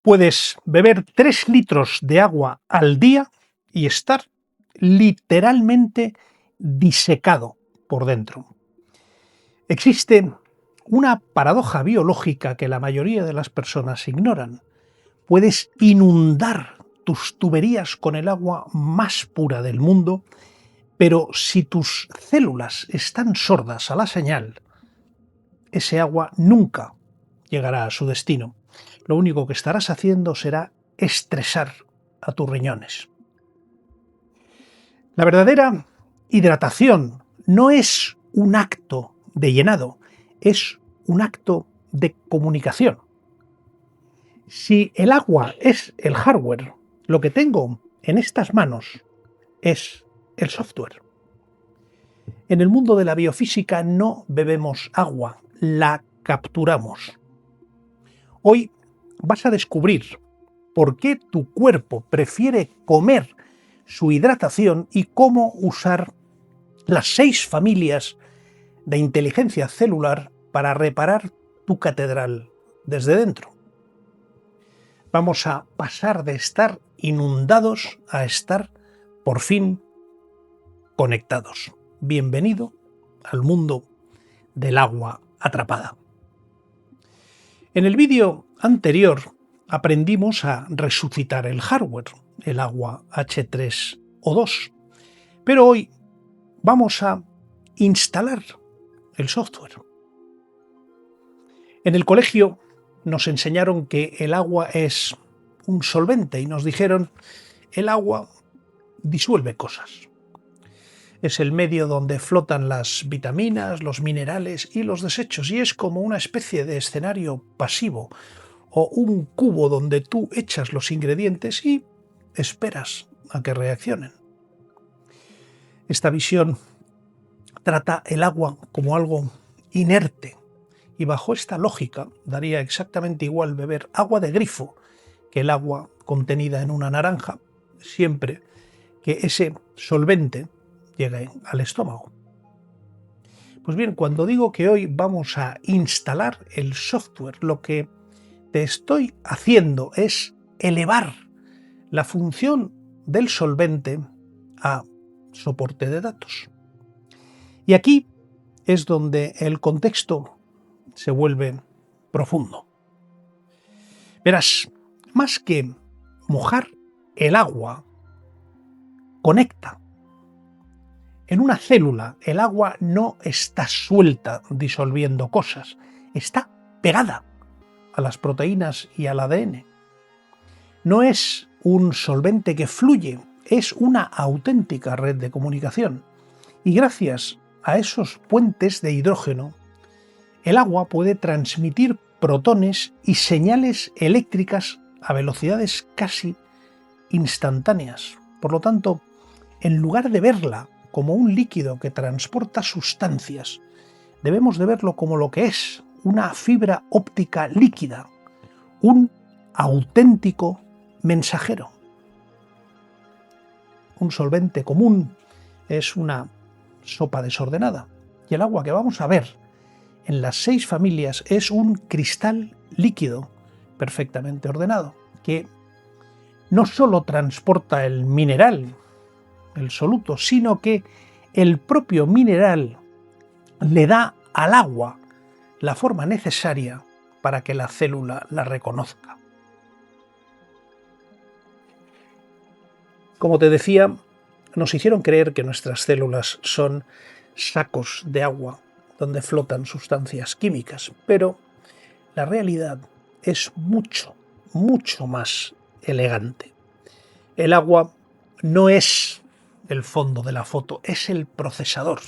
Puedes beber 3 litros de agua al día y estar literalmente disecado por dentro. Existe una paradoja biológica que la mayoría de las personas ignoran. Puedes inundar tus tuberías con el agua más pura del mundo, pero si tus células están sordas a la señal, ese agua nunca llegará a su destino. Lo único que estarás haciendo será estresar a tus riñones. La verdadera hidratación no es un acto de llenado, es un acto de comunicación. Si el agua es el hardware, lo que tengo en estas manos es el software. En el mundo de la biofísica no bebemos agua, la capturamos. Hoy vas a descubrir por qué tu cuerpo prefiere comer su hidratación y cómo usar las 6 familias de inteligencia celular para reparar tu catedral desde dentro. Vamos a pasar de estar inundados a estar, por fin, conectados. Bienvenido al mundo del agua atrapada. En el vídeo anterior aprendimos a resucitar el hardware, el agua H3O2, pero hoy vamos a instalar el software. En el colegio nos enseñaron que el agua es un solvente y nos dijeron el agua disuelve cosas. Es el medio donde flotan las vitaminas, los minerales y los desechos, y es como una especie de escenario pasivo o un cubo donde tú echas los ingredientes y esperas a que reaccionen. Esta visión trata el agua como algo inerte, y bajo esta lógica daría exactamente igual beber agua de grifo que el agua contenida en una naranja, siempre que ese solvente llegue al estómago. Pues bien, cuando digo que hoy vamos a instalar el software, lo que te estoy haciendo es elevar la función del solvente a soporte de datos. Y aquí es donde el contexto se vuelve profundo. Verás, más que mojar el agua, conecta. En una célula el agua no está suelta disolviendo cosas, está pegada a las proteínas y al ADN. No es un solvente que fluye, es una auténtica red de comunicación. Y gracias a esos puentes de hidrógeno, el agua puede transmitir protones y señales eléctricas a velocidades casi instantáneas. Por lo tanto, en lugar de verla como un líquido que transporta sustancias, debemos de verlo como lo que es, una fibra óptica líquida, un auténtico mensajero. Un solvente común es una sopa desordenada, y el agua que vamos a ver en las 6 familias es un cristal líquido perfectamente ordenado, que no solo transporta el mineral, el soluto, sino que el propio mineral le da al agua la forma necesaria para que la célula la reconozca. Como te decía, nos hicieron creer que nuestras células son sacos de agua donde flotan sustancias químicas, pero la realidad es mucho, mucho más elegante. El agua no es el fondo de la foto, es el procesador.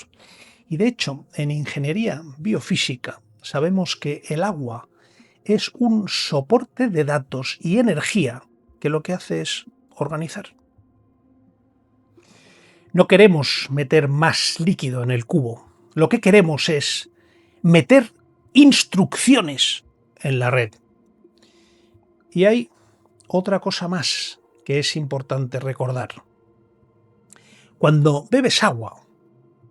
Y de hecho, en ingeniería biofísica sabemos que el agua es un soporte de datos y energía que lo que hace es organizar. No queremos meter más líquido en el cubo. Lo que queremos es meter instrucciones en la red. Y hay otra cosa más que es importante recordar. Cuando bebes agua,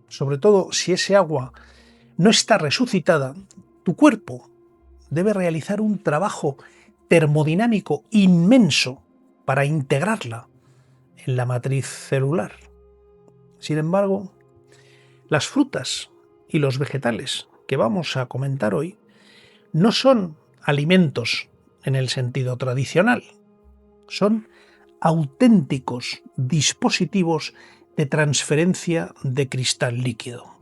sobre todo si ese agua no está resucitada, tu cuerpo debe realizar un trabajo termodinámico inmenso para integrarla en la matriz celular. Sin embargo, las frutas y los vegetales que vamos a comentar hoy no son alimentos en el sentido tradicional, son auténticos dispositivos de transferencia de cristal líquido.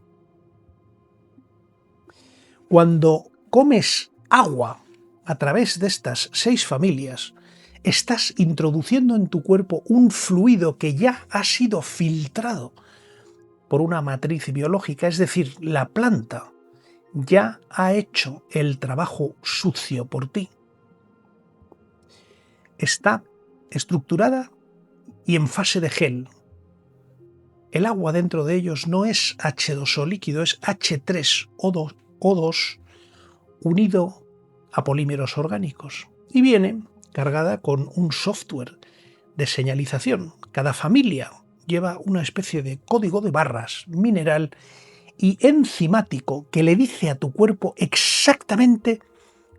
Cuando comes agua a través de estas 6 familias, estás introduciendo en tu cuerpo un fluido que ya ha sido filtrado por una matriz biológica, es decir, la planta ya ha hecho el trabajo sucio por ti. Está estructurada y en fase de gel. El agua dentro de ellos no es H2O líquido, es H3O2 unido a polímeros orgánicos y viene cargada con un software de señalización. Cada familia lleva una especie de código de barras mineral y enzimático que le dice a tu cuerpo exactamente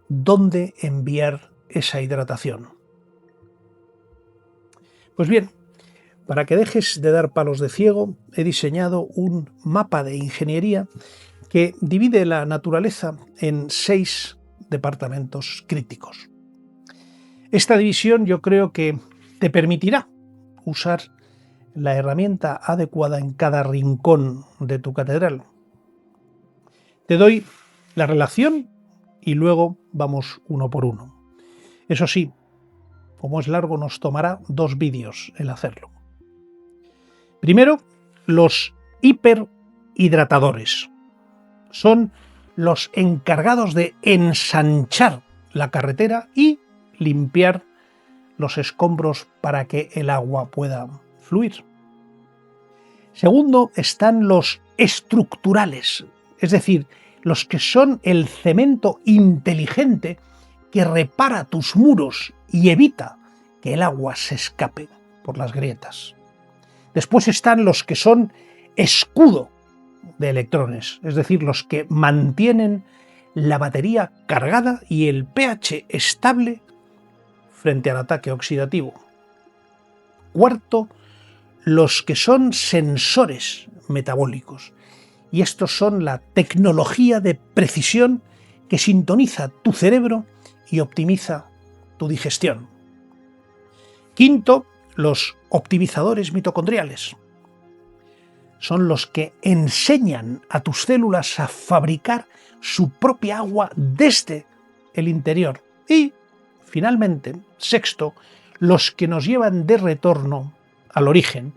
dónde enviar esa hidratación. Pues bien, para que dejes de dar palos de ciego, he diseñado un mapa de ingeniería que divide la naturaleza en 6 departamentos críticos. Esta división yo creo que te permitirá usar la herramienta adecuada en cada rincón de tu catedral. Te doy la relación y luego vamos uno por uno. Eso sí, como es largo, nos tomará 2 vídeos el hacerlo. Primero, los hiperhidratadores. Son los encargados de ensanchar la carretera y limpiar los escombros para que el agua pueda fluir. Segundo, están los estructurales, es decir, los que son el cemento inteligente que repara tus muros y evita que el agua se escape por las grietas. Después están los que son escudo de electrones, es decir, los que mantienen la batería cargada y el pH estable frente al ataque oxidativo. Cuarto, los que son sensores metabólicos. Y estos son la tecnología de precisión que sintoniza tu cerebro y optimiza tu digestión. Quinto, los optimizadores mitocondriales. Son los que enseñan a tus células a fabricar su propia agua desde el interior. Y, finalmente, sexto, los que nos llevan de retorno al origen.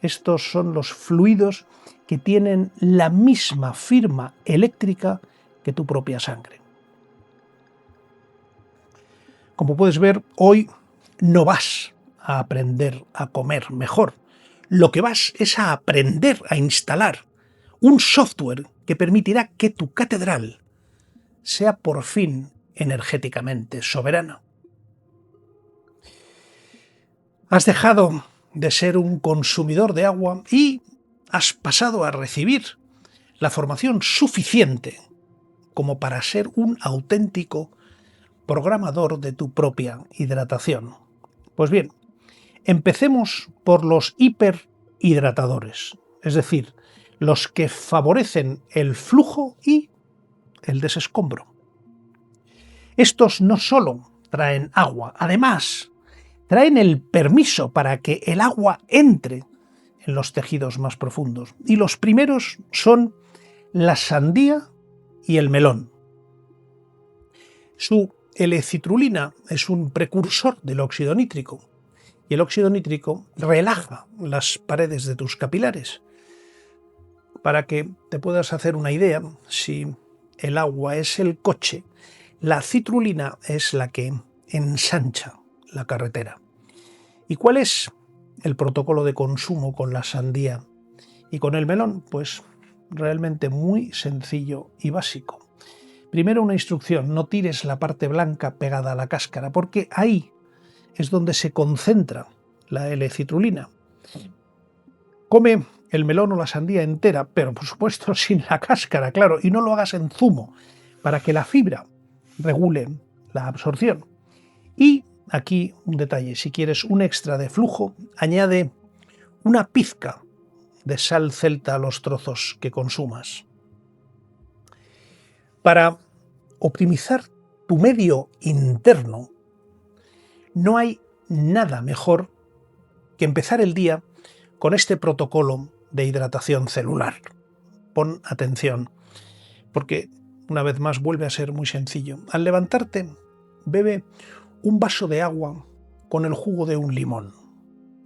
Estos son los fluidos que tienen la misma firma eléctrica que tu propia sangre. Como puedes ver, hoy no vas a aprender a comer mejor. Lo que vas es a aprender a instalar un software que permitirá que tu catedral sea por fin energéticamente soberana. Has dejado de ser un consumidor de agua y has pasado a recibir la formación suficiente como para ser un auténtico programador de tu propia hidratación. Pues bien, empecemos por los hiperhidratadores, es decir, los que favorecen el flujo y el desescombro. Estos no solo traen agua, además traen el permiso para que el agua entre en los tejidos más profundos. Y los primeros son la sandía y el melón. Su L-citrulina es un precursor del óxido nítrico y el óxido nítrico relaja las paredes de tus capilares. Para que te puedas hacer una idea, si el agua es el coche, la citrulina es la que ensancha la carretera. ¿Y cuál es el protocolo de consumo con la sandía y con el melón? Pues realmente muy sencillo y básico. Primero una instrucción: no tires la parte blanca pegada a la cáscara, porque ahí es donde se concentra la L-citrulina. Come el melón o la sandía entera, pero por supuesto sin la cáscara, claro, y no lo hagas en zumo, para que la fibra regule la absorción. Y aquí un detalle, si quieres un extra de flujo, añade una pizca de sal celta a los trozos que consumas. Para optimizar tu medio interno, no hay nada mejor que empezar el día con este protocolo de hidratación celular. Pon atención, porque una vez más vuelve a ser muy sencillo. Al levantarte, bebe un vaso de agua con el jugo de un limón.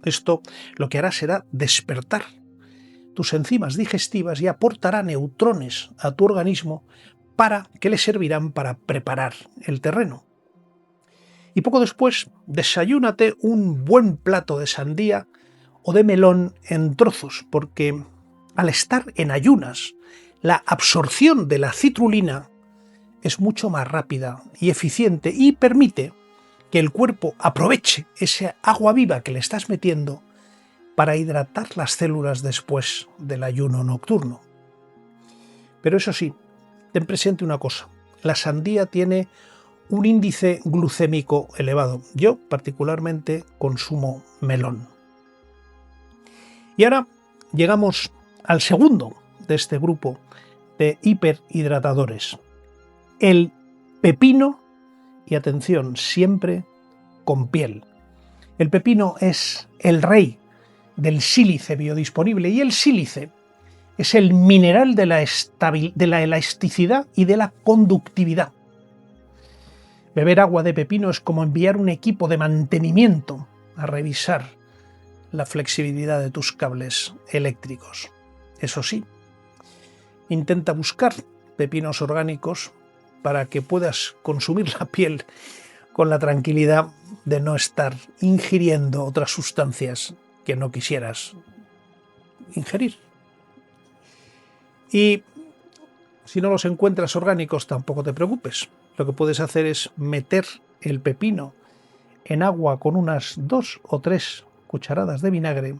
Esto lo que hará será despertar tus enzimas digestivas y aportará neutrones a tu organismo que le servirán para preparar el terreno. Y poco después, desayúnate un buen plato de sandía o de melón en trozos, porque al estar en ayunas, la absorción de la citrulina es mucho más rápida y eficiente y permite que el cuerpo aproveche esa agua viva que le estás metiendo para hidratar las células después del ayuno nocturno. Pero eso sí, ten presente una cosa, la sandía tiene un índice glucémico elevado. Yo particularmente consumo melón. Y ahora llegamos al segundo de este grupo de hiperhidratadores, el pepino, y atención, siempre con piel. El pepino es el rey del sílice biodisponible y el sílice es el mineral de la elasticidad y de la conductividad. Beber agua de pepino es como enviar un equipo de mantenimiento a revisar la flexibilidad de tus cables eléctricos. Eso sí, intenta buscar pepinos orgánicos para que puedas consumir la piel con la tranquilidad de no estar ingiriendo otras sustancias que no quisieras ingerir. Y si no los encuentras orgánicos, tampoco te preocupes. Lo que puedes hacer es meter el pepino en agua con unas 2 o 3 cucharadas de vinagre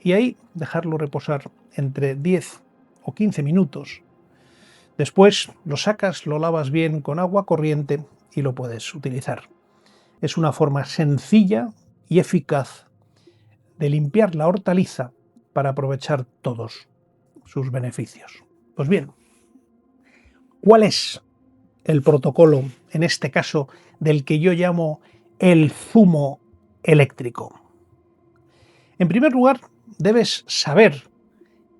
y ahí dejarlo reposar entre 10 o 15 minutos. Después lo sacas, lo lavas bien con agua corriente y lo puedes utilizar. Es una forma sencilla y eficaz de limpiar la hortaliza para aprovechar todos sus beneficios. Pues bien, ¿cuál es el protocolo, en este caso, del que yo llamo el zumo eléctrico? En primer lugar, debes saber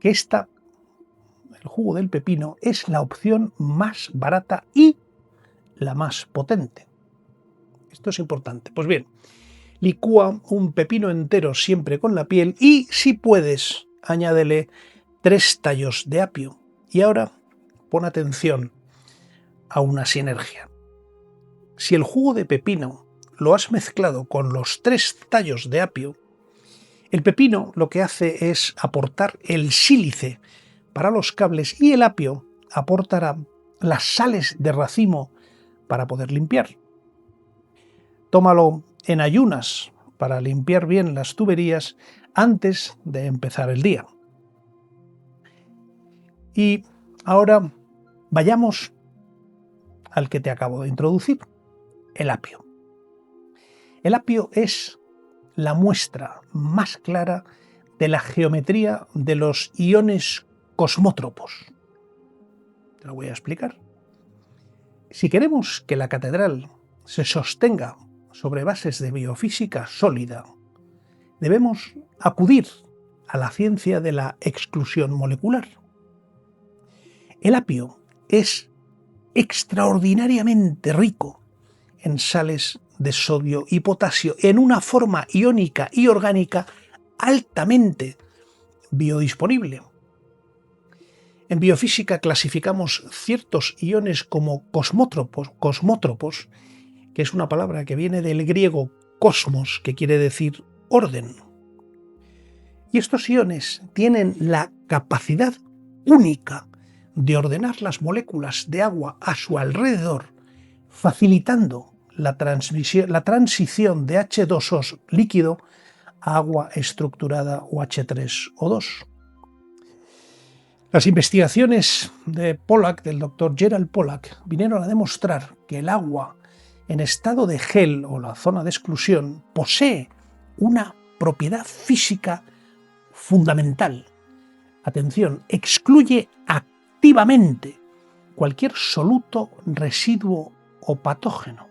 que el jugo del pepino es la opción más barata y la más potente. Esto es importante. Pues bien, licúa un pepino entero siempre con la piel y, si puedes, añádele 3 tallos de apio. Y ahora, pon atención a una sinergia. Si el jugo de pepino lo has mezclado con los 3 tallos de apio, el pepino lo que hace es aportar el sílice para los cables y el apio aportará las sales de racimo para poder limpiar. Tómalo en ayunas para limpiar bien las tuberías antes de empezar el día. Y ahora vayamos al que te acabo de introducir, el apio. El apio es la muestra más clara de la geometría de los iones cosmótropos. Te lo voy a explicar. Si queremos que la catedral se sostenga sobre bases de biofísica sólida, debemos acudir a la ciencia de la exclusión molecular. El apio es extraordinariamente rico en sales de sodio y potasio en una forma iónica y orgánica altamente biodisponible. En biofísica clasificamos ciertos iones como cosmótropos, que es una palabra que viene del griego cosmos, que quiere decir orden. Y estos iones tienen la capacidad única de ordenar las moléculas de agua a su alrededor, facilitando la transición de H2O líquido a agua estructurada o H3O2. Las investigaciones de Pollack, del doctor Gerald Pollack, vinieron a demostrar que el agua en estado de gel o la zona de exclusión posee una propiedad física fundamental. Atención, excluye activamente cualquier soluto, residuo o patógeno.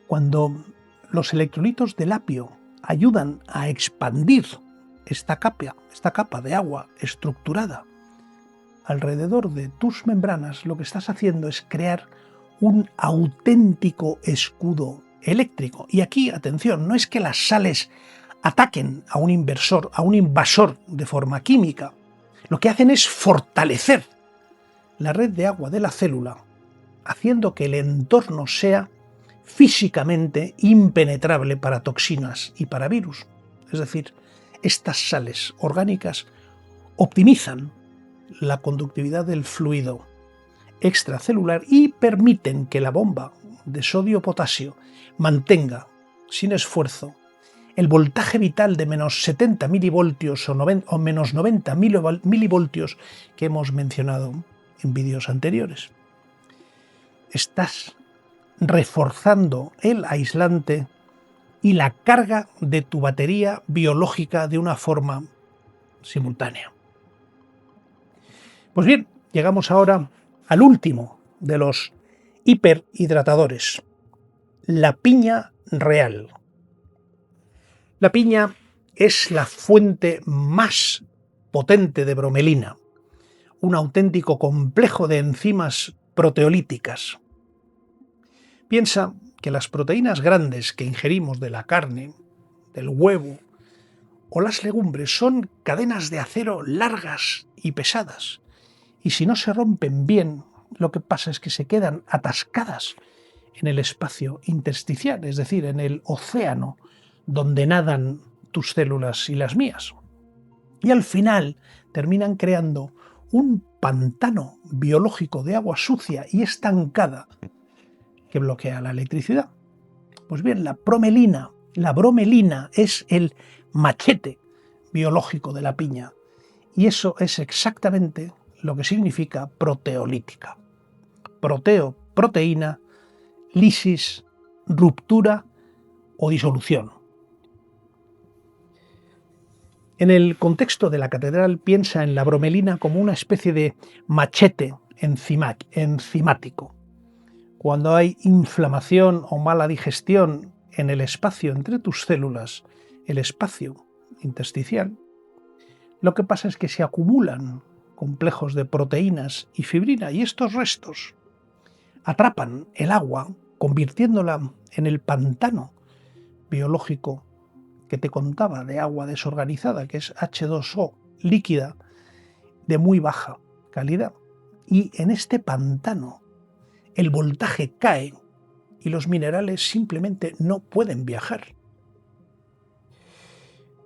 Cuando los electrolitos del apio ayudan a expandir esta capa de agua estructurada alrededor de tus membranas, lo que estás haciendo es crear un auténtico escudo eléctrico. Y aquí, atención, no es que las sales ataquen a un invasor de forma química. Lo que hacen es fortalecer la red de agua de la célula, haciendo que el entorno sea físicamente impenetrable para toxinas y para virus. Es decir, estas sales orgánicas optimizan la conductividad del fluido extracelular y permiten que la bomba de sodio-potasio mantenga, sin esfuerzo, el voltaje vital de menos 70 milivoltios o menos 90 milivoltios que hemos mencionado en vídeos anteriores. Estás reforzando el aislante y la carga de tu batería biológica de una forma simultánea. Pues bien, llegamos ahora al último de los hiperhidratadores, la piña real. La piña es la fuente más potente de bromelina, un auténtico complejo de enzimas proteolíticas. Piensa que las proteínas grandes que ingerimos de la carne, del huevo o las legumbres son cadenas de acero largas y pesadas, y si no se rompen bien, lo que pasa es que se quedan atascadas en el espacio intersticial, es decir, en el océano donde nadan tus células y las mías. Y al final terminan creando un pantano biológico de agua sucia y estancada que bloquea la electricidad. Pues bien, la bromelina es el machete biológico de la piña, y eso es exactamente lo que significa proteolítica. Proteo, proteína, lisis, ruptura o disolución. En el contexto de la catedral, piensa en la bromelina como una especie de machete enzimático. Cuando hay inflamación o mala digestión en el espacio entre tus células, el espacio intersticial, lo que pasa es que se acumulan complejos de proteínas y fibrina, y estos restos atrapan el agua, convirtiéndola en el pantano biológico que te contaba de agua desorganizada, que es H2O líquida de muy baja calidad. Y en este pantano el voltaje cae y los minerales simplemente no pueden viajar.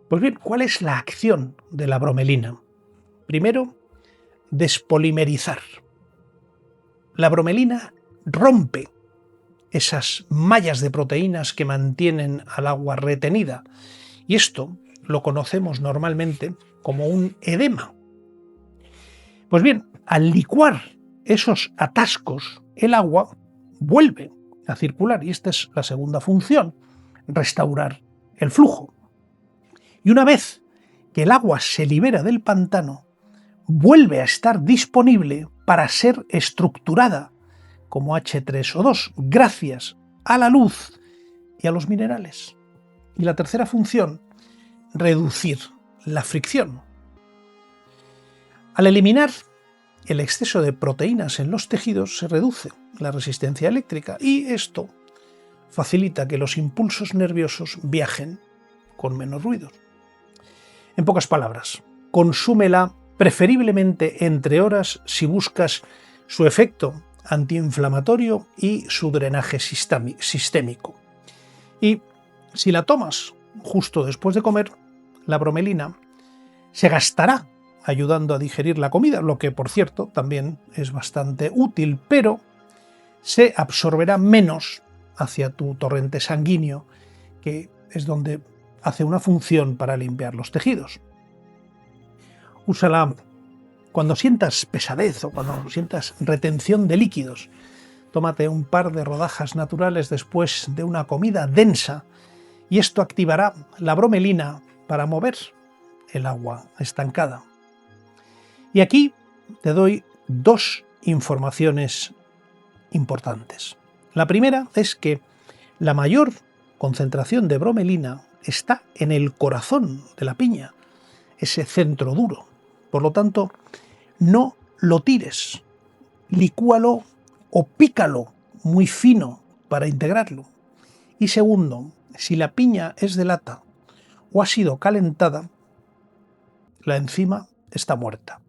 Pues bien, ¿cuál es la acción de la bromelina? Primero, despolimerizar. La bromelina rompe esas mallas de proteínas que mantienen al agua retenida, y esto lo conocemos normalmente como un edema. Pues bien, al licuar esos atascos, el agua vuelve a circular, y esta es la segunda función, restaurar el flujo. Y una vez que el agua se libera del pantano, vuelve a estar disponible para ser estructurada como H3O2, gracias a la luz y a los minerales. Y la tercera función, reducir la fricción. Al eliminar el exceso de proteínas en los tejidos, se reduce la resistencia eléctrica, y esto facilita que los impulsos nerviosos viajen con menos ruidos. En pocas palabras, consúmela preferiblemente entre horas si buscas su efecto antiinflamatorio y su drenaje sistémico. Y si la tomas justo después de comer, la bromelina se gastará ayudando a digerir la comida, lo que por cierto también es bastante útil, pero se absorberá menos hacia tu torrente sanguíneo, que es donde hace una función para limpiar los tejidos. Úsala cuando sientas pesadez o cuando sientas retención de líquidos. tómate un par de rodajas naturales después de una comida densa y esto activará la bromelina para mover el agua estancada. Y aquí te doy dos informaciones importantes. La primera es que la mayor concentración de bromelina está en el corazón de la piña, ese centro duro. Por lo tanto, no lo tires, licúalo o pícalo muy fino para integrarlo. Y segundo, si la piña es de lata o ha sido calentada, la enzima está muerta.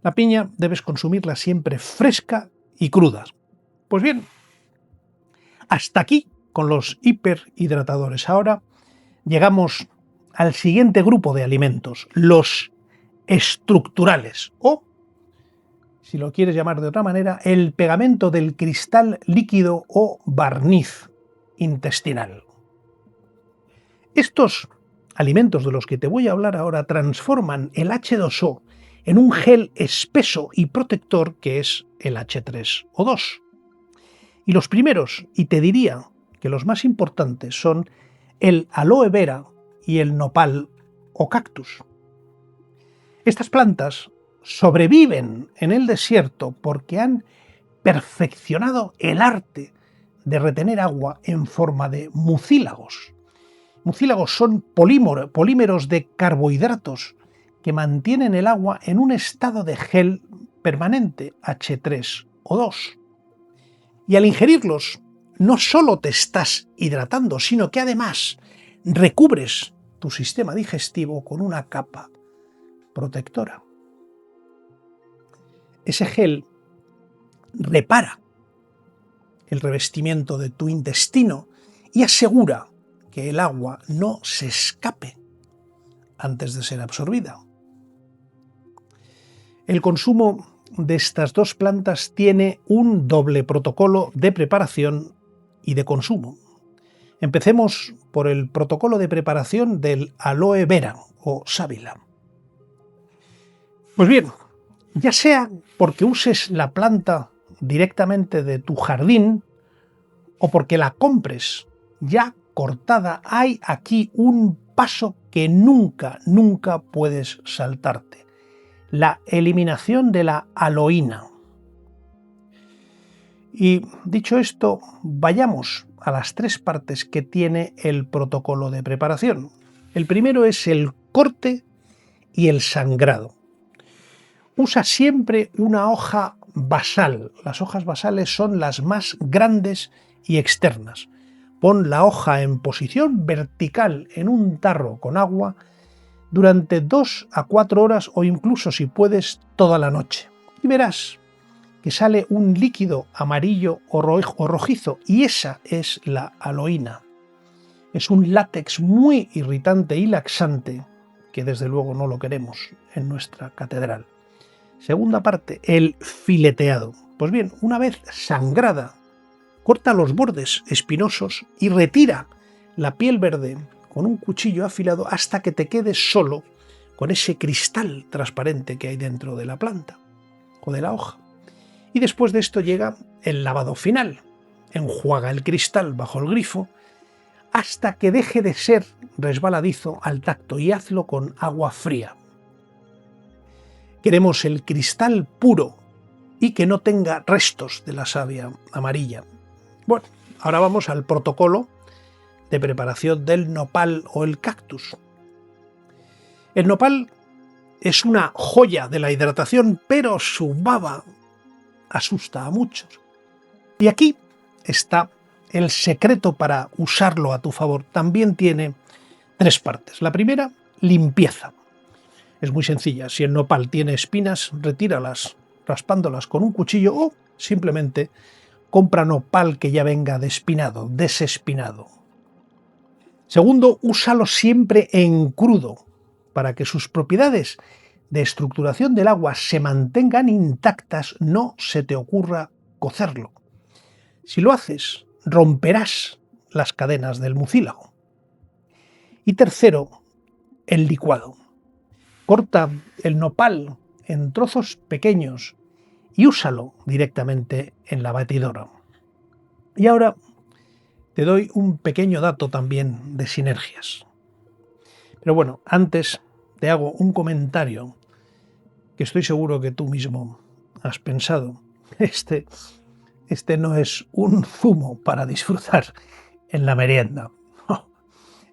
La piña debes consumirla siempre fresca y cruda. Pues bien, hasta aquí con los hiperhidratadores. Ahora llegamos al siguiente grupo de alimentos, los estructurales, o, si lo quieres llamar de otra manera, el pegamento del cristal líquido o barniz intestinal. Estos alimentos de los que te voy a hablar ahora transforman el H2O en un gel espeso y protector que es el H3O2. Y los primeros, y te diría que los más importantes, son el aloe vera y el nopal o cactus. Estas plantas sobreviven en el desierto porque han perfeccionado el arte de retener agua en forma de mucílagos. Mucílagos son polímeros de carbohidratos que mantienen el agua en un estado de gel permanente, H3O2. Y al ingerirlos, no solo te estás hidratando, sino que además recubres tu sistema digestivo con una capa protectora. Ese gel repara el revestimiento de tu intestino y asegura que el agua no se escape antes de ser absorbida. El consumo de estas dos plantas tiene un doble protocolo de preparación y de consumo. Empecemos por el protocolo de preparación del aloe vera o sábila. Pues bien, ya sea porque uses la planta directamente de tu jardín o porque la compres ya cortada, hay aquí un paso que nunca puedes saltarte: la eliminación de la aloína. Y dicho esto, vayamos a las tres partes que tiene el protocolo de preparación. El primero es el corte y el sangrado. Usa siempre una hoja basal. Las hojas basales son las más grandes y externas. Pon la hoja en posición vertical en un tarro con agua durante 2 a 4 horas o incluso, si puedes, toda la noche. Y verás que sale un líquido amarillo o rojizo, y esa es la aloína. Es un látex muy irritante y laxante que desde luego no lo queremos en nuestra catedral. Segunda parte, el fileteado. Pues bien, una vez sangrada, corta los bordes espinosos y retira la piel verde con un cuchillo afilado hasta que te quedes solo con ese cristal transparente que hay dentro de la planta o de la hoja. Y después de esto llega el lavado final. Enjuaga el cristal bajo el grifo hasta que deje de ser resbaladizo al tacto y hazlo con agua fría. Queremos el cristal puro y que no tenga restos de la savia amarilla. Bueno, ahora vamos al protocolo de preparación del nopal o el cactus. El nopal es una joya de la hidratación, pero su baba asusta a muchos. Y aquí está el secreto para usarlo a tu favor. También tiene tres partes. La primera, limpieza. Es muy sencilla. Si el nopal tiene espinas, retíralas raspándolas con un cuchillo o simplemente compra nopal que ya venga despinado, desespinado. Segundo, úsalo siempre en crudo para que sus propiedades de estructuración del agua se mantengan intactas. No se te ocurra cocerlo. Si lo haces, romperás las cadenas del mucílago. Y tercero, el licuado. Corta el nopal en trozos pequeños y úsalo directamente en la batidora. Y ahora te doy un pequeño dato también de sinergias. Pero bueno, antes te hago un comentario que estoy seguro que tú mismo has pensado. Este no es un zumo para disfrutar en la merienda. No,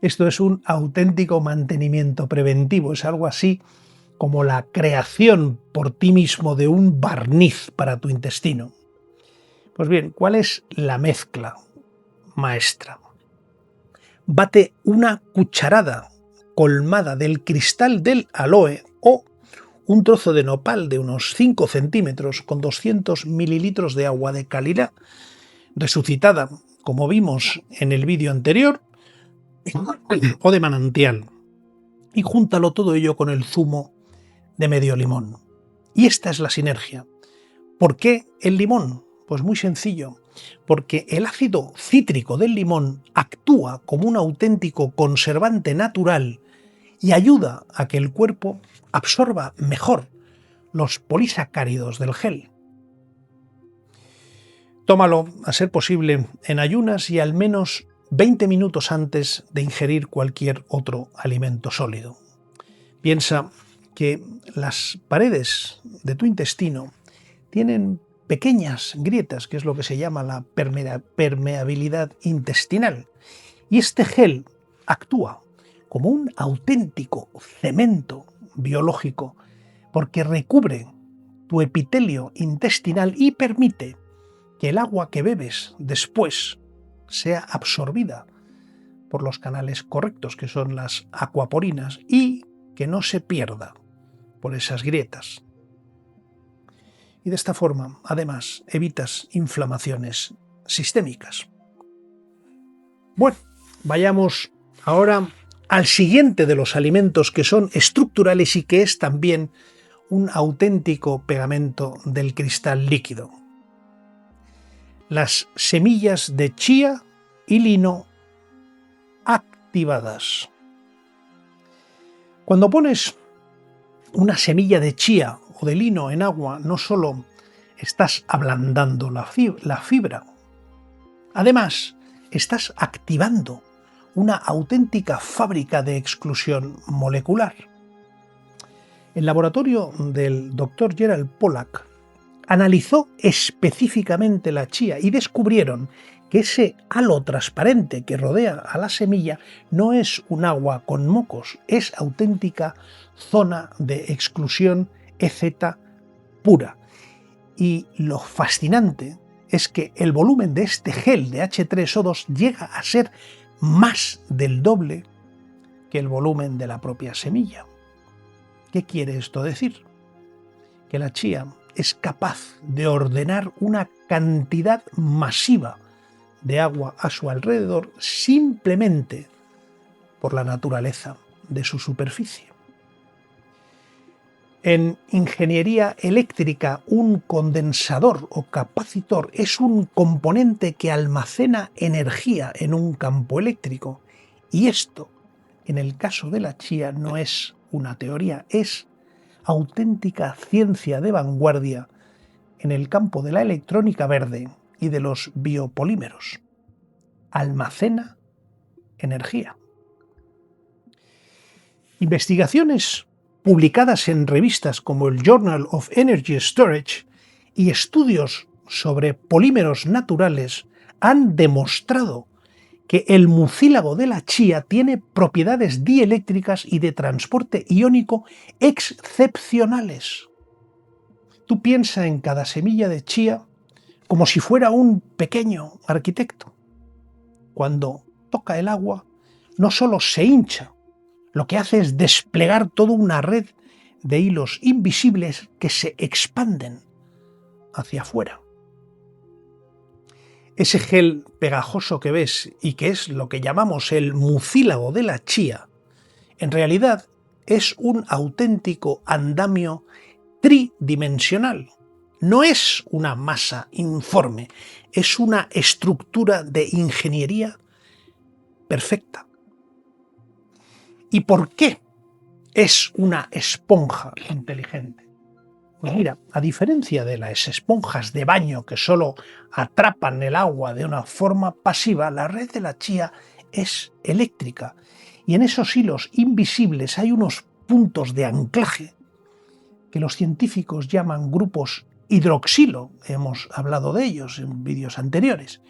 esto es un auténtico mantenimiento preventivo. Es algo así como la creación por ti mismo de un barniz para tu intestino. Pues bien, ¿cuál es la mezcla maestra? Bate una cucharada colmada del cristal del aloe o un trozo de nopal de unos 5 centímetros con 200 mililitros de agua de calidad resucitada, como vimos en el vídeo anterior, o de manantial, y júntalo todo ello con el zumo de medio limón. Y esta es la sinergia. ¿Por qué el limón? Pues muy sencillo, porque el ácido cítrico del limón actúa como un auténtico conservante natural y ayuda a que el cuerpo absorba mejor los polisacáridos del gel. Tómalo, a ser posible, en ayunas y al menos 20 minutos antes de ingerir cualquier otro alimento sólido. Piensa que las paredes de tu intestino tienen pequeñas grietas, que es lo que se llama la permeabilidad intestinal. Y este gel actúa como un auténtico cemento biológico porque recubre tu epitelio intestinal y permite que el agua que bebes después sea absorbida por los canales correctos, que son las acuaporinas, y que no se pierda por esas grietas. Y de esta forma, además, evitas inflamaciones sistémicas. Bueno, vayamos ahora al siguiente de los alimentos que son estructurales y que es también un auténtico pegamento del cristal líquido. Las semillas de chía y lino activadas. Cuando pones una semilla de chía o de lino en agua, no solo estás ablandando la fibra, además estás activando una auténtica fábrica de exclusión molecular. El laboratorio del Dr. Gerald Pollack analizó específicamente la chía y descubrieron que ese halo transparente que rodea a la semilla no es un agua con mocos, es auténtica zona de exclusión EZ pura. Y lo fascinante es que el volumen de este gel de H3O2 llega a ser más del doble que el volumen de la propia semilla. ¿Qué quiere esto decir? Que la chía es capaz de ordenar una cantidad masiva de agua a su alrededor simplemente por la naturaleza de su superficie. En ingeniería eléctrica, un condensador o capacitor es un componente que almacena energía en un campo eléctrico. Y esto, en el caso de la chía, no es una teoría, es auténtica ciencia de vanguardia en el campo de la electrónica verde y de los biopolímeros. Almacena energía. Investigaciones publicadas en revistas como el Journal of Energy Storage y estudios sobre polímeros naturales han demostrado que el mucílago de la chía tiene propiedades dieléctricas y de transporte iónico excepcionales. Tú piensa en cada semilla de chía como si fuera un pequeño arquitecto. Cuando toca el agua, no solo se hincha, lo que hace es desplegar toda una red de hilos invisibles que se expanden hacia afuera. Ese gel pegajoso que ves y que es lo que llamamos el mucílago de la chía, en realidad es un auténtico andamio tridimensional. No es una masa informe, es una estructura de ingeniería perfecta. ¿Y por qué es una esponja inteligente? Pues mira, a diferencia de las esponjas de baño que solo atrapan el agua de una forma pasiva, la red de la chía es eléctrica y en esos hilos invisibles hay unos puntos de anclaje que los científicos llaman grupos hidroxilo. Hemos hablado de ellos en vídeos anteriores.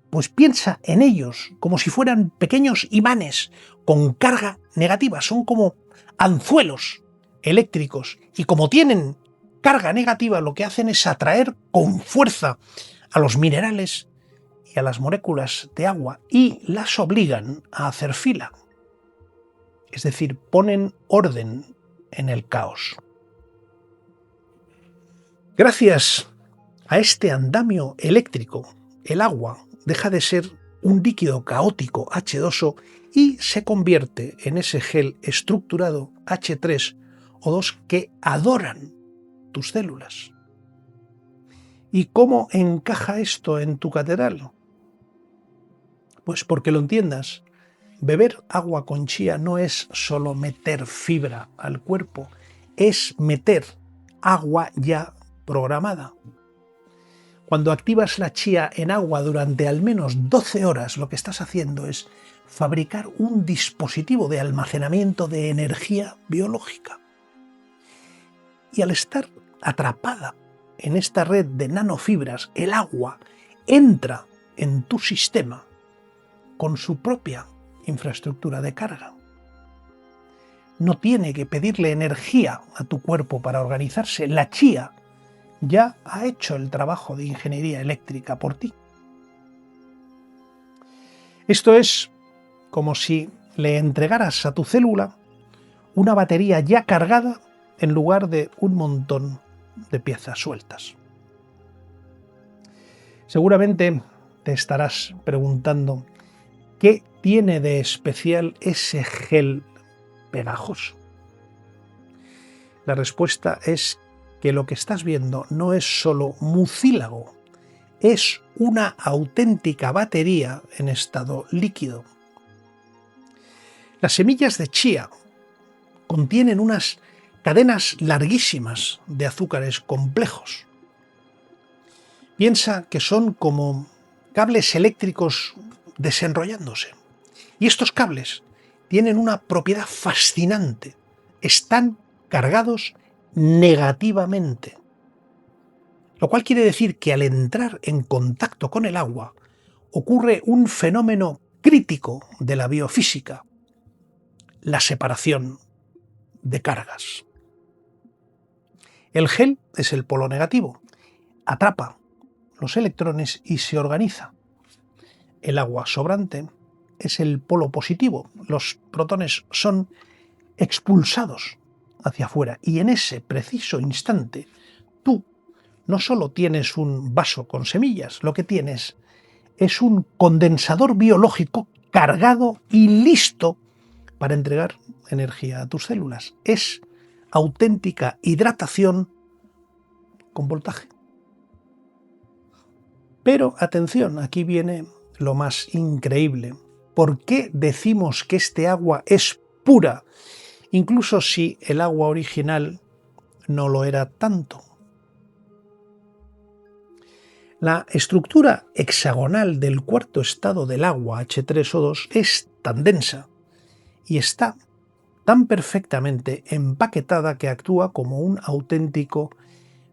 Pues piensa en ellos como si fueran pequeños imanes con carga negativa, son como anzuelos eléctricos y como tienen carga negativa lo que hacen es atraer con fuerza a los minerales y a las moléculas de agua y las obligan a hacer fila. Es decir, ponen orden en el caos. Gracias a este andamio eléctrico, el agua deja de ser un líquido caótico H2O y se convierte en ese gel estructurado H3O2 que adoran tus células. ¿Y cómo encaja esto en tu catedral? Pues porque lo entiendas, beber agua con chía no es solo meter fibra al cuerpo, es meter agua ya programada. Cuando activas la chía en agua durante al menos 12 horas, lo que estás haciendo es fabricar un dispositivo de almacenamiento de energía biológica. Y al estar atrapada en esta red de nanofibras, el agua entra en tu sistema con su propia infraestructura de carga. No tiene que pedirle energía a tu cuerpo para organizarse. La chía ya ha hecho el trabajo de ingeniería eléctrica por ti. Esto es como si le entregaras a tu célula una batería ya cargada en lugar de un montón de piezas sueltas. Seguramente te estarás preguntando ¿qué tiene de especial ese gel pegajoso? La respuesta es que lo que estás viendo no es solo mucílago, es una auténtica batería en estado líquido. Las semillas de chía contienen unas cadenas larguísimas de azúcares complejos. Piensa que son como cables eléctricos desenrollándose. Y estos cables tienen una propiedad fascinante. Están cargados negativamente. Lo cual quiere decir que al entrar en contacto con el agua ocurre un fenómeno crítico de la biofísica, la separación de cargas. El gel es el polo negativo, atrapa los electrones y se organiza. El agua sobrante es el polo positivo, los protones son expulsados hacia afuera y en ese preciso instante tú no solo tienes un vaso con semillas, lo que tienes es un condensador biológico cargado y listo para entregar energía a tus células. Es auténtica hidratación con voltaje. Pero atención, aquí viene lo más increíble. ¿Por qué decimos que este agua es pura, incluso si el agua original no lo era tanto? La estructura hexagonal del cuarto estado del agua, H3O2, es tan densa y está tan perfectamente empaquetada que actúa como un auténtico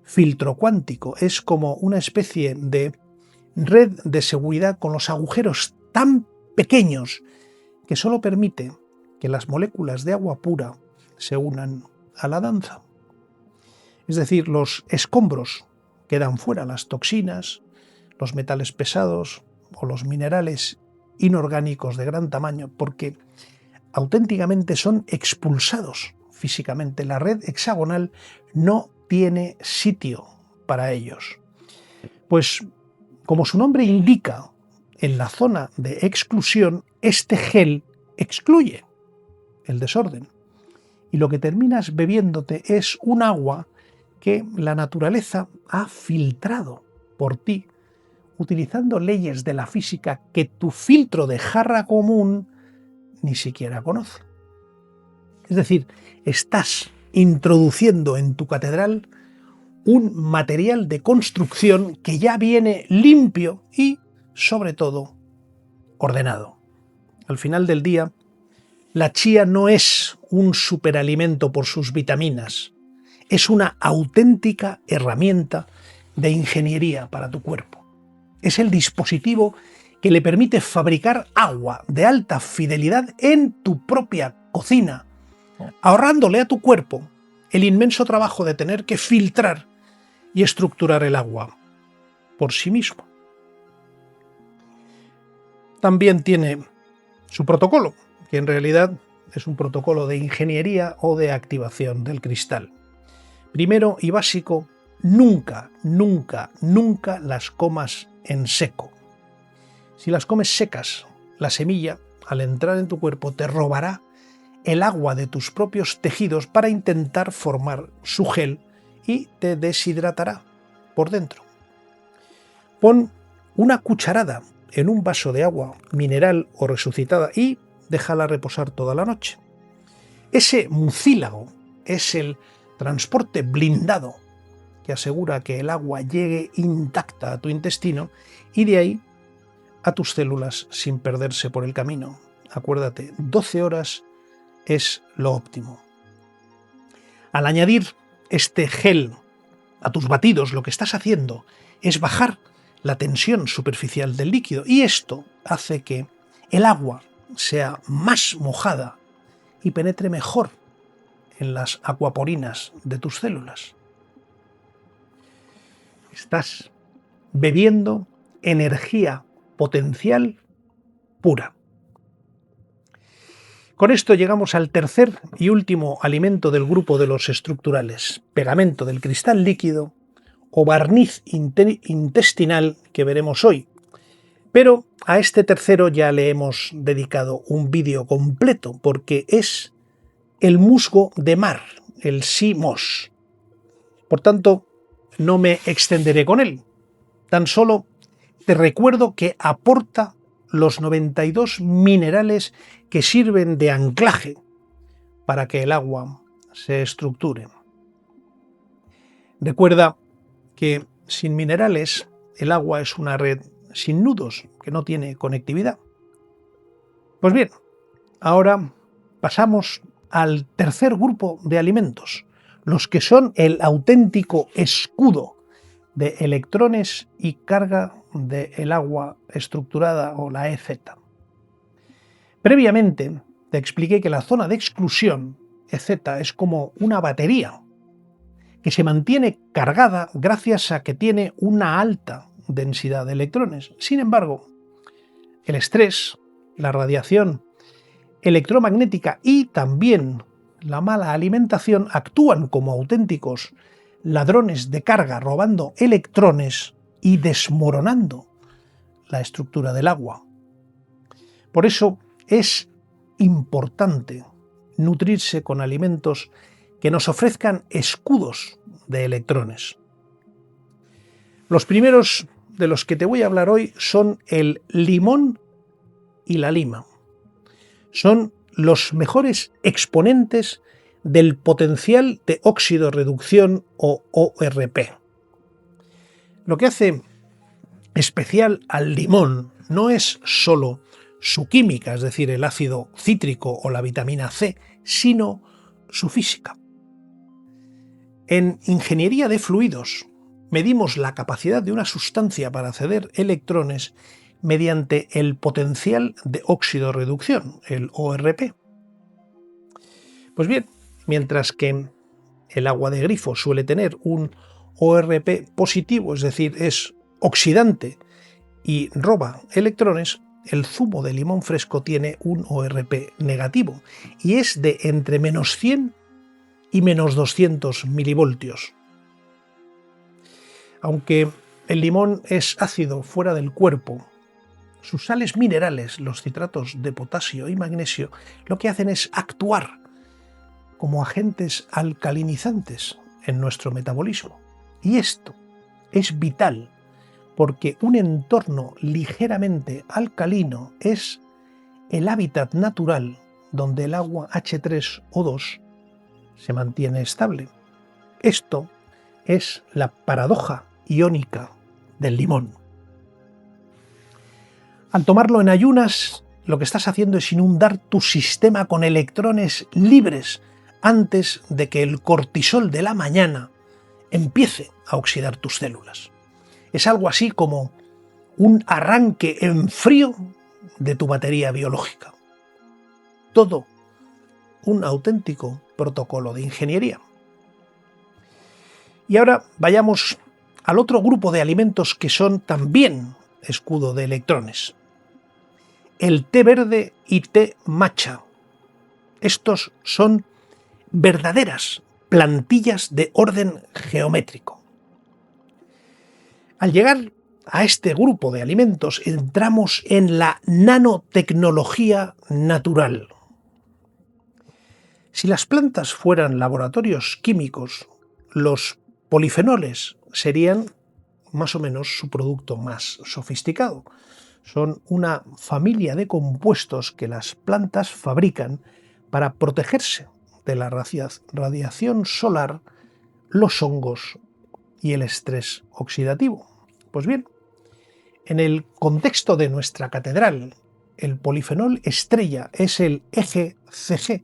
filtro cuántico. Es como una especie de red de seguridad con los agujeros tan pequeños que solo permite que las moléculas de agua pura se unan a la danza. Es decir, los escombros quedan fuera, las toxinas, los metales pesados o los minerales inorgánicos de gran tamaño, porque auténticamente son expulsados físicamente. La red hexagonal no tiene sitio para ellos. Pues, como su nombre indica, en la zona de exclusión, este gel excluye el desorden. Y lo que terminas bebiéndote es un agua que la naturaleza ha filtrado por ti, utilizando leyes de la física que tu filtro de jarra común ni siquiera conoce. Es decir, estás introduciendo en tu catedral un material de construcción que ya viene limpio y, sobre todo, ordenado. Al final del día, la chía no es un superalimento por sus vitaminas, es una auténtica herramienta de ingeniería para tu cuerpo. Es el dispositivo que le permite fabricar agua de alta fidelidad en tu propia cocina, ahorrándole a tu cuerpo el inmenso trabajo de tener que filtrar y estructurar el agua por sí mismo. También tiene su protocolo, que en realidad es un protocolo de ingeniería o de activación del cristal. Primero y básico, nunca las comas en seco. Si las comes secas, la semilla, al entrar en tu cuerpo, te robará el agua de tus propios tejidos para intentar formar su gel y te deshidratará por dentro. Pon una cucharada en un vaso de agua mineral o resucitada y déjala reposar toda la noche. Ese mucílago es el transporte blindado que asegura que el agua llegue intacta a tu intestino y de ahí a tus células sin perderse por el camino. Acuérdate, 12 horas es lo óptimo. Al añadir este gel a tus batidos, lo que estás haciendo es bajar la tensión superficial del líquido y esto hace que el agua sea más mojada y penetre mejor en las acuaporinas de tus células. Estás bebiendo energía potencial pura. Con esto llegamos al tercer y último alimento del grupo de los estructurales, pegamento del cristal líquido o barniz intestinal que veremos hoy. Pero a este tercero ya le hemos dedicado un vídeo completo porque es el musgo de mar, el sea moss. Por tanto, no me extenderé con él. Tan solo te recuerdo que aporta los 92 minerales que sirven de anclaje para que el agua se estructure. Recuerda que sin minerales el agua es una red sin nudos que no tiene conectividad. Pues bien, ahora pasamos al tercer grupo de alimentos, los que son el auténtico escudo de electrones y carga del agua estructurada o la EZ. Previamente te expliqué que la zona de exclusión, EZ, es como una batería que se mantiene cargada gracias a que tiene una alta densidad de electrones. Sin embargo, el estrés, la radiación electromagnética y también la mala alimentación actúan como auténticos ladrones de carga, robando electrones y desmoronando la estructura del agua. Por eso es importante nutrirse con alimentos que nos ofrezcan escudos de electrones. Los primeros de los que te voy a hablar hoy son el limón y la lima. Son los mejores exponentes del potencial de óxido-reducción o ORP. Lo que hace especial al limón no es solo su química, es decir, el ácido cítrico o la vitamina C, sino su física. En ingeniería de fluidos medimos la capacidad de una sustancia para ceder electrones mediante el potencial de óxido-reducción, el ORP. Pues bien, mientras que el agua de grifo suele tener un ORP positivo, es decir, es oxidante y roba electrones, el zumo de limón fresco tiene un ORP negativo y es de entre menos 100 y menos 200 milivoltios. Aunque el limón es ácido fuera del cuerpo, sus sales minerales, los citratos de potasio y magnesio, lo que hacen es actuar como agentes alcalinizantes en nuestro metabolismo. Y esto es vital porque un entorno ligeramente alcalino es el hábitat natural donde el agua H3O2 se mantiene estable. Esto es la paradoja iónica del limón. Al tomarlo en ayunas, lo que estás haciendo es inundar tu sistema con electrones libres antes de que el cortisol de la mañana empiece a oxidar tus células. Es algo así como un arranque en frío de tu batería biológica. Todo un auténtico protocolo de ingeniería. Y ahora vayamos al otro grupo de alimentos que son también escudo de electrones. El té verde y té matcha. Estos son verdaderas plantillas de orden geométrico. Al llegar a este grupo de alimentos entramos en la nanotecnología natural. Si las plantas fueran laboratorios químicos, los polifenoles serían más o menos su producto más sofisticado. Son una familia de compuestos que las plantas fabrican para protegerse de la radiación solar, los hongos y el estrés oxidativo. Pues bien, en el contexto de nuestra catedral, el polifenol estrella es el EGCG,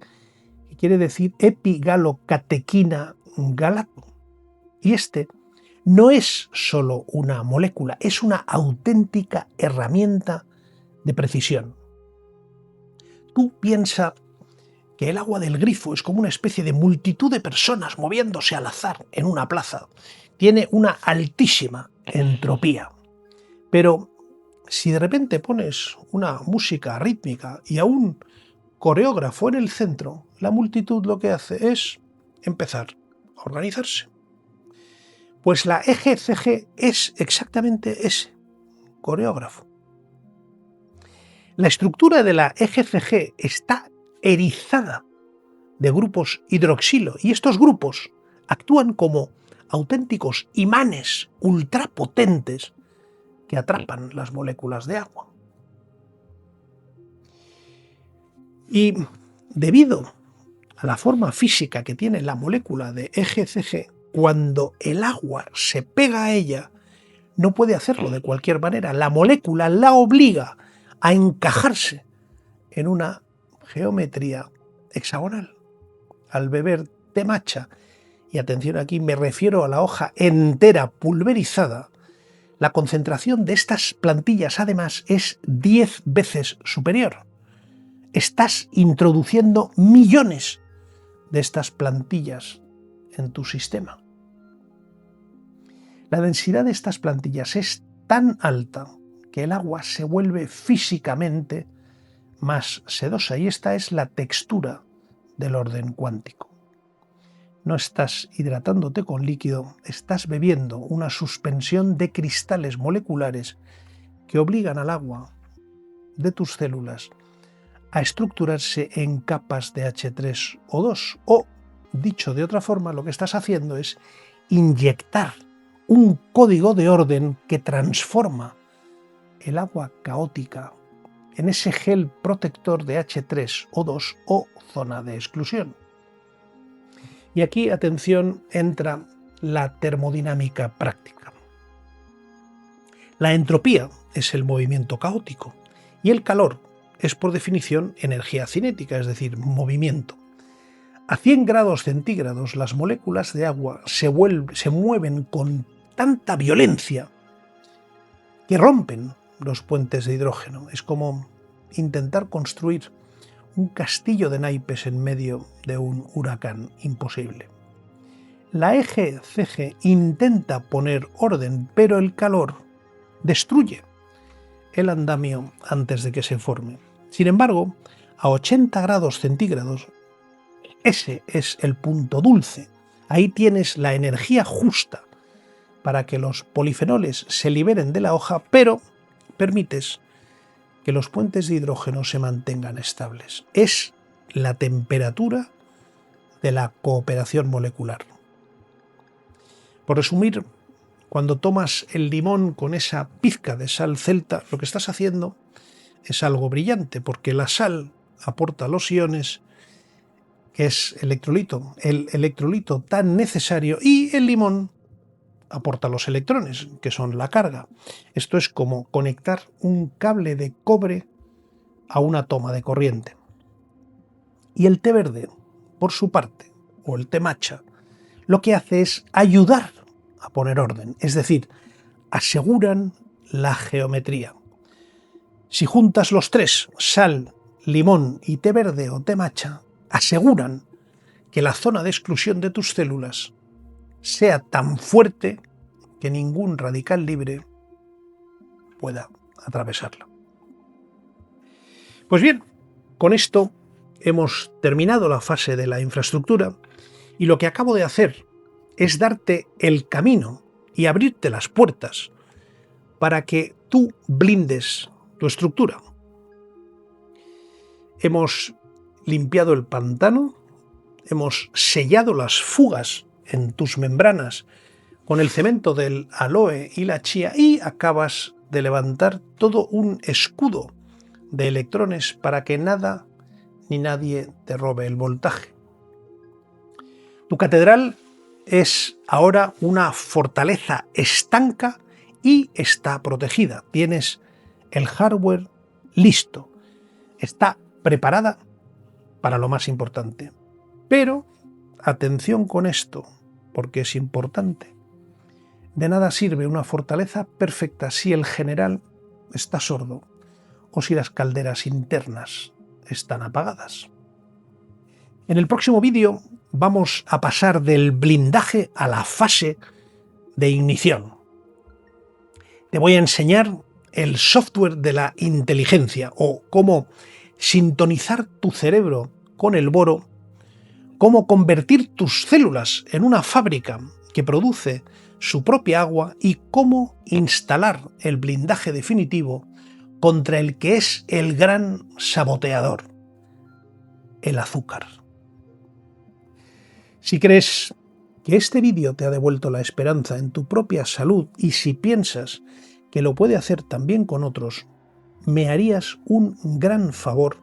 que quiere decir epigalocatequina galato. Y este no es solo una molécula, es una auténtica herramienta de precisión. Tú piensa que el agua del grifo es como una especie de multitud de personas moviéndose al azar en una plaza. Tiene una altísima entropía. Pero si de repente pones una música rítmica y a un coreógrafo en el centro, la multitud lo que hace es empezar a organizarse. Pues la EGCG es exactamente ese coreógrafo. La estructura de la EGCG está erizada de grupos hidroxilo y estos grupos actúan como auténticos imanes ultrapotentes que atrapan las moléculas de agua. Y debido a la forma física que tiene la molécula de EGCG, cuando el agua se pega a ella, no puede hacerlo de cualquier manera. La molécula la obliga a encajarse en una geometría hexagonal. Al beber té matcha, y atención aquí, me refiero a la hoja entera pulverizada, la concentración de estas plantillas además es 10 veces superior. Estás introduciendo millones de estas plantillas en tu sistema. La densidad de estas plantillas es tan alta que el agua se vuelve físicamente más sedosa y esta es la textura del orden cuántico. No estás hidratándote con líquido, estás bebiendo una suspensión de cristales moleculares que obligan al agua de tus células a estructurarse en capas de H3O2 o, dicho de otra forma, lo que estás haciendo es inyectar un código de orden que transforma el agua caótica en ese gel protector de H3O2 o zona de exclusión. Y aquí, atención, entra la termodinámica práctica. La entropía es el movimiento caótico y el calor es por definición energía cinética, es decir, movimiento. A 100 grados centígrados las moléculas de agua se mueven con tanta violencia que rompen los puentes de hidrógeno. Es como intentar construir un castillo de naipes en medio de un huracán imposible. La EGCG intenta poner orden, pero el calor destruye el andamio antes de que se forme. Sin embargo, a 80 grados centígrados, ese es el punto dulce. Ahí tienes la energía justa para que los polifenoles se liberen de la hoja, pero permites que los puentes de hidrógeno se mantengan estables. Es la temperatura de la cooperación molecular. Por resumir, cuando tomas el limón con esa pizca de sal celta, lo que estás haciendo es algo brillante, porque la sal aporta los iones, que es el electrolito tan necesario, y el limón aporta los electrones, que son la carga. Esto es como conectar un cable de cobre a una toma de corriente. Y el té verde, por su parte, o el té matcha, lo que hace es ayudar a poner orden, es decir, aseguran la geometría. Si juntas los tres, sal, limón y té verde o té matcha, aseguran que la zona de exclusión de tus células sea tan fuerte que ningún radical libre pueda atravesarla. Pues bien, con esto hemos terminado la fase de la infraestructura y lo que acabo de hacer es darte el camino y abrirte las puertas para que tú blindes tu estructura. Hemos limpiado el pantano, hemos sellado las fugas en tus membranas con el cemento del aloe y la chía y acabas de levantar todo un escudo de electrones para que nada ni nadie te robe el voltaje. Tu catedral es ahora una fortaleza estanca y está protegida. Tienes el hardware listo. Está preparada para lo más importante. Pero atención con esto, porque es importante. De nada sirve una fortaleza perfecta si el general está sordo o si las calderas internas están apagadas. En el próximo vídeo vamos a pasar del blindaje a la fase de ignición. Te voy a enseñar el software de la inteligencia o cómo sintonizar tu cerebro con el boro, cómo convertir tus células en una fábrica que produce su propia agua y cómo instalar el blindaje definitivo contra el que es el gran saboteador, el azúcar. Si crees que este vídeo te ha devuelto la esperanza en tu propia salud y si piensas que lo puede hacer también con otros, me harías un gran favor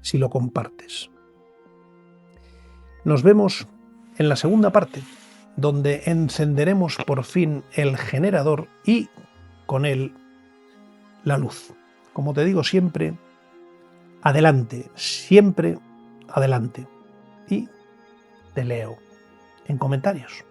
si lo compartes. Nos vemos en la segunda parte, donde encenderemos por fin el generador y con él la luz. Como te digo siempre, adelante, siempre adelante. Y te leo en comentarios.